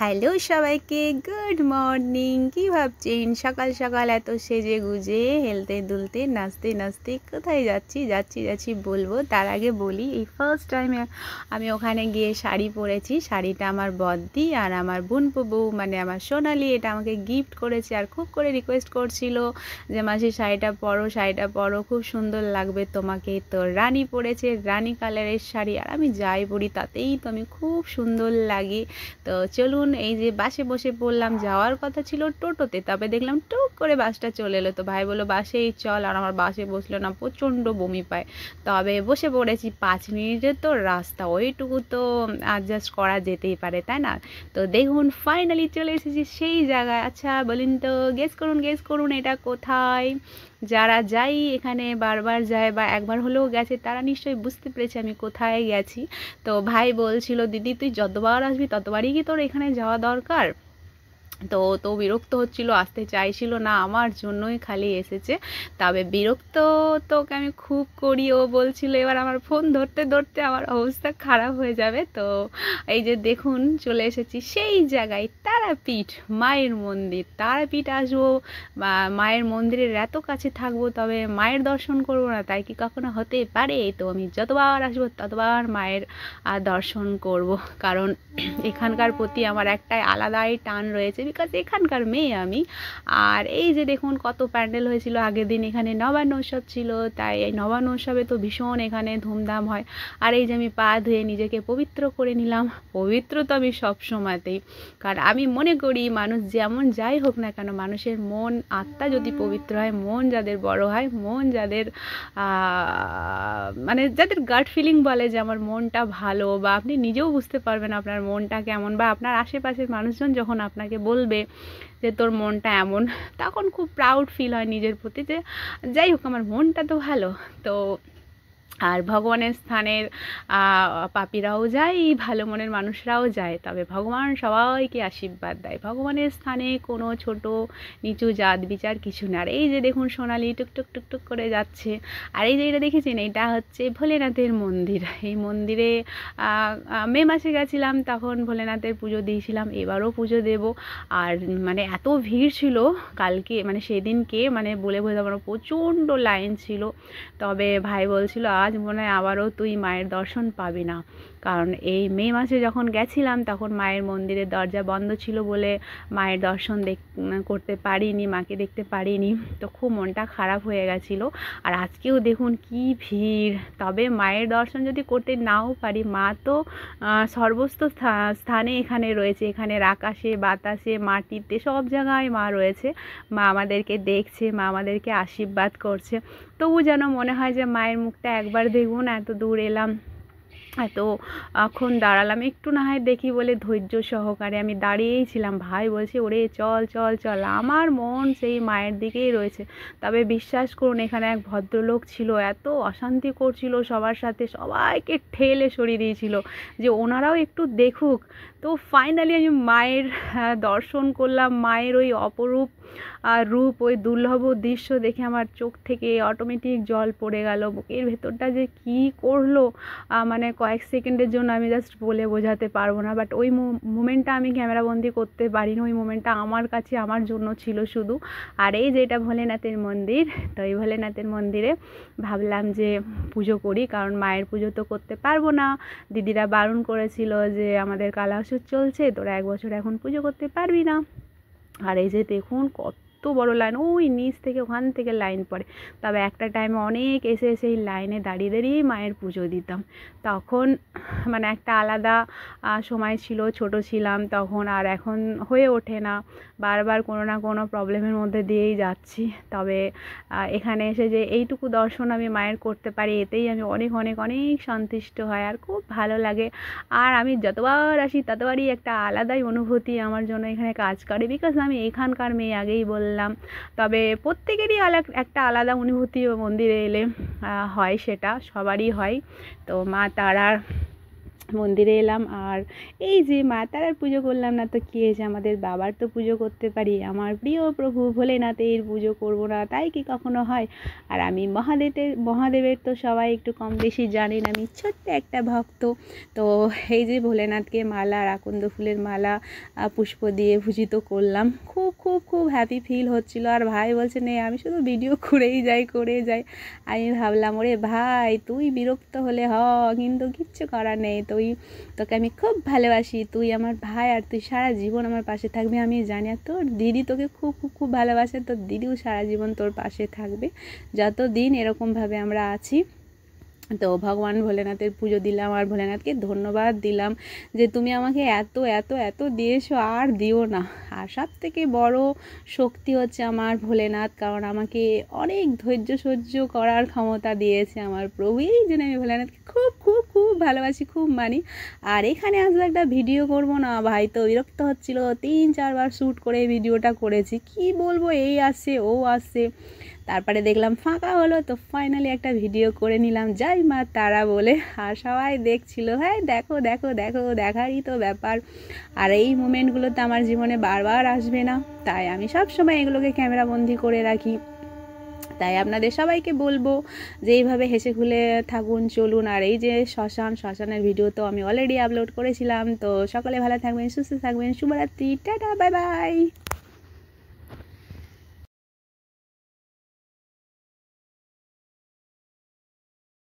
Hello সবাইকে, good morning. কী ভাবছেন সকাল সকাল এত সেজে গুজে হেলতে দুলতে নাচতে নাচতে কোথায় যাচ্ছি বলবো। তার আগে বলি, এই ফার্স্ট টাইমে আমি ওখানে গিয়ে শাড়ি পরেছি। শাড়িটা আমার বদ্দি আর আমার বোনপো বউ মানে আমার সোনালি এটা আমাকে গিফট করেছে, আর খুব করে রিকোয়েস্ট করছিল যে মাসি শাড়িটা পরো, খুব সুন্দর লাগবে তোমাকে। তো রানী পরেছে, রানী কালারের শাড়ি, আর আমি যাই পরি তাতেই তো আমি খুব সুন্দর লাগে। তো চলুন, এই যে বাসে বসে পড়লাম। যাওয়ার কথা ছিল টোটোতে, তবে দেখলাম টুক করে বাসটা চলে এলো। তো ভাই বললো বাসেই চল, আর আমার বাসে বসলো না, প্রচণ্ড বমি পায়। তবে বসে পড়েছি, 5 মিনিটের তো রাস্তা, ওইটুকু তো অ্যাডজাস্ট করা যেতেই পারে, তাই না? তো দেখুন ফাইনালি চলে এসেছি সেই জায়গায়। আচ্ছা বলুন তো, গেস করুন এটা কোথায়? যারা যাই এখানে বারবার যায় বা একবার হলেও গেছে তারা নিশ্চয়ই বুঝতে পেরেছে আমি কোথায় গেছি। তো ভাই বলছিল দিদি তুই যতবার আসবি ততবারই কি তোর এখানে যাওয়া দরকার? তো বিরক্ত হচ্ছিল, আসতে চাইছিল না, আমার জন্যই খালি এসেছে। তবে বিরক্ত তোকে আমি খুব করি, ও বলছিল এবার আমার ফোন ধরতে ধরতে আমার অবস্থা খারাপ হয়ে যাবে। তো এই যে দেখুন চলে এসেছি সেই জায়গায়, তারাপীঠ মায়ের মন্দির। তারাপীঠ আসবো, মায়ের মন্দিরের এত কাছে থাকবো, তবে মায়ের দর্শন করবো না, তাই কি কখনো হতে পারে? তো আমি যতবার আসবো ততবার মায়ের দর্শন করব, কারণ এখানকার প্রতি আমার একটাই আলাদাই টান রয়েছে, বিকজ এখানকার মেয়ে আমি। আর এই যে দেখুন কত প্যান্ডেল হয়েছিল আগের দিন, এখানে নবান্ন উৎসব ছিল, তাই এই নবান্ন উৎসবে তো ভীষণ এখানে ধুমধাম হয়। আর এই যে আমি পা ধুয়ে নিজেকে পবিত্র করে নিলাম। পবিত্র তো আমি সব সময়তেই, কারণ আমি মনে করি মানুষ যেমন যাই হোক না কেন, মানুষের মন আত্মা যদি পবিত্র হয়, মন যাদের বড় হয়, মন যাদের মানে যাদের গাট ফিলিং বলে যে আমার মনটা ভালো, বা আপনি নিজেও বুঝতে পারবেন আপনার মনটা কেমন, বা আপনার আশেপাশের মানুষজন যখন আপনাকে বলবে যে তোর মনটা এমন, তখন খুব প্রাউড ফিল হয় নিজের প্রতি যে যাই হোক আমার মনটা তো ভালো। তো আর ভগবানের স্থানের পাপীরাও যায়, ভালো মনের মানুষরাও যায়, তবে ভগবান সবাইকে আশীর্বাদ দেয়। ভগবানের স্থানে কোনো ছোট নিচু জাত বিচার কিছু না। আর এই যে দেখুন সোনালি টুকটুক টুকটুক করে যাচ্ছে। আর এই যে এটা দেখেছেন, এটা হচ্ছে ভোলেনাথের মন্দির। এই মন্দিরে মে মাসে গেছিলাম, তখন ভোলেনাথের পুজো দিয়েছিলাম, এবারও পুজো দেব। আর মানে এত ভিড় ছিল কালকে, মানে সেদিনকে মানে বলে বোঝাবো না, প্রচণ্ড লাইন ছিল। তবে ভাই বলছিল আজ মনে হয় আবারও তুই মায়ের দর্শন পাবি না, কারণ এই মে মাসে যখন গেছিলাম তখন মায়ের মন্দিরের দরজা বন্ধ ছিল বলে মায়ের দর্শন করতে পারিনি, মাকে দেখতে পারিনি। তো খুব মনটা খারাপ হয়ে গেছিলো। আর আজকেও দেখুন কি ভিড়। তবে মায়ের দর্শন যদি করতে নাও পারি, মা তো সর্বস্ত স্থানে এখানে রয়েছে, এখানের আকাশে বাতাসে মাটিতে সব জায়গায় মা রয়েছে। মা আমাদেরকে দেখছে, মা আমাদেরকে আশীর্বাদ করছে। তবু যেন মনে হয় যে মায়ের মুখটা একবার দেখুন, এত দূর এলাম, এতক্ষণ দাঁড়ালাম, একটু না হয় দেখি বলে ধৈর্য সহকারে আমি দাঁড়িয়েই ছিলাম। ভাই বলছে ওরে চল চল চল, আমার মন সেই মায়ের দিকেই রয়েছে। তবে বিশ্বাস করুন এখানে এক ভদ্রলোক ছিল, এত অশান্তি করছিল সবার সাথে, সবাইকে ঠেলে সরিয়ে দিয়েছিল যে ওনারাও একটু দেখুক। তো ফাইনালি আমি মায়ের দর্শন করলাম। মায়ের ওই অপরূপ রূপ, ওই দুর্লভ দৃশ্য দেখে আমার চোখ থেকে অটোমেটিক জল পড়ে গেল। বুকের ভেতরটা যে কী করলো মানে কয়েক সেকেন্ডের জন্য আমি জাস্ট বলে বোঝাতে পারবো না। বাট ওই মোমেন্টটা আমি ক্যামেরাবন্দি করতে পারিনি, ওই মোমেন্টটা আমার কাছে আমার জন্য ছিল শুধু। আর এই যে এটা ভোলেনাথের মন্দির, তো এই ভোলেনাথের মন্দিরে ভাবলাম যে পুজো করি, কারণ মায়ের পুজো তো করতে পারবো না। দিদিরা বারণ করেছিল যে আমাদের কালাসুর চলছে, তোরা 1 বছর এখন পুজো করতে পারবি না। আর এই যে দেখুন কত বড় লাইন, ওই নিচ থেকে ওখান থেকে লাইন পড়ে। তবে একটা টাইমে অনেক এসে এই লাইনে দাঁড়িয়ে দাঁড়িয়েই মায়ের পুজো দিতাম। তখন মানে একটা আলাদা সময় ছিল, ছোট ছিলাম তখন, আর এখন হয়ে ওঠে না, বারবার কোনো না কোনো প্রবলেমের মধ্যে দিয়েই যাচ্ছি। তবে এখানে এসে যে এইটুকু দর্শন আমি মায়ের করতে পারি, এতেই আমি অনেক অনেক অনেক সন্তুষ্ট হয়, আর খুব ভালো লাগে। আর আমি যতবার আসি ততবারই একটা আলাদাই অনুভূতি আমার জন্য এখানে কাজ করে, বিকজ আমি এখানকার মেয়ে, আগেই বললাম। তবে প্রত্যেকেরই একটা আলাদা অনুভূতি মন্দিরে এলে হয়, সেটা সবারই হয়। তো মা তারার মন্দিরে এলাম আর এই যে মা তারার পুজো করলাম না তো কী হয়েছে, আমাদের বাবার তো পুজো করতে পারি, আমার প্রিয় প্রভু ভোলেনাথের পুজো করব না তাই কি কখনো হয়। আর আমি মহাদেবের তো সবাই একটু কম বেশি জানেন, আমি ছোট্ট একটা ভক্ত। তো এই যে ভোলেনাথকে মালা আর আকন্দ ফুলের মালা পুষ্প দিয়ে ভূষিত করলাম, খুব খুব খুব হ্যাপি ফিল হচ্ছিল। আর ভাই বলছে নে আমি শুধু ভিডিও করে যাই। আমি ভাবলাম ওরে ভাই তুই বিরক্ত হলে কিন্তু কিচ্ছু করার নেই, তোকে আমি খুব ভালোবাসি, তুই আমার ভাই আর তুই সারা জীবন আমার পাশে থাকবি আমি জানি। আর তোর দিদি তোকে খুব খুব খুব ভালোবাসে, তোর দিদিও সারা জীবন তোর পাশে থাকবে যতদিন এরকমভাবে আমরা আছি। তো ভগবান ভোলেনাথের পুজো দিলাম আর ভোলেনাথকে ধন্যবাদ দিলাম যে তুমি আমাকে এত এত এত দিয়েছো, আর দিও না। আর সব থেকে বড় শক্তি হচ্ছে আমার ভোলেনাথ, কারণ আমাকে অনেক ধৈর্য সহ্য করার ক্ষমতা দিয়েছে আমার প্রভু। এই জন্য আমি ভোলেনাথকে খুব খুব খুব ভালোবাসি, খুব মানি। আর এখানে আসলে একটা ভিডিও করব না, ভাই তো বিরক্ত হচ্ছিল, 3-4 বার শ্যুট করে ভিডিওটা করেছি, কি বলবো এই আসছে ও আসছে। তারপরে দেখলাম ফাঁকা হলো, তো ফাইনালি একটা ভিডিও করে নিলাম জয় মা তারা বলে। আর সবাই দেখছিল, হ্যাঁ দেখো দেখো দেখো, দেখারই তো ব্যাপার। আর এই মোমেন্টগুলো তো আমার জীবনে বারবার আসবে না, তাই আমি সব সময় এগুলোকে ক্যামেরাবন্দি করে রাখি। তাই আপনাদের সবাইকে বলবো যে এইভাবে হেসে খুলে থাকুন, চলুন। আর এই যে শ্মশানের ভিডিও তো আমি অলরেডি আপলোড করেছিলাম। তো সকলে ভালো থাকবেন, সুস্থ থাকবেন, শুভরাত্রি, টাটা, বাই বাই।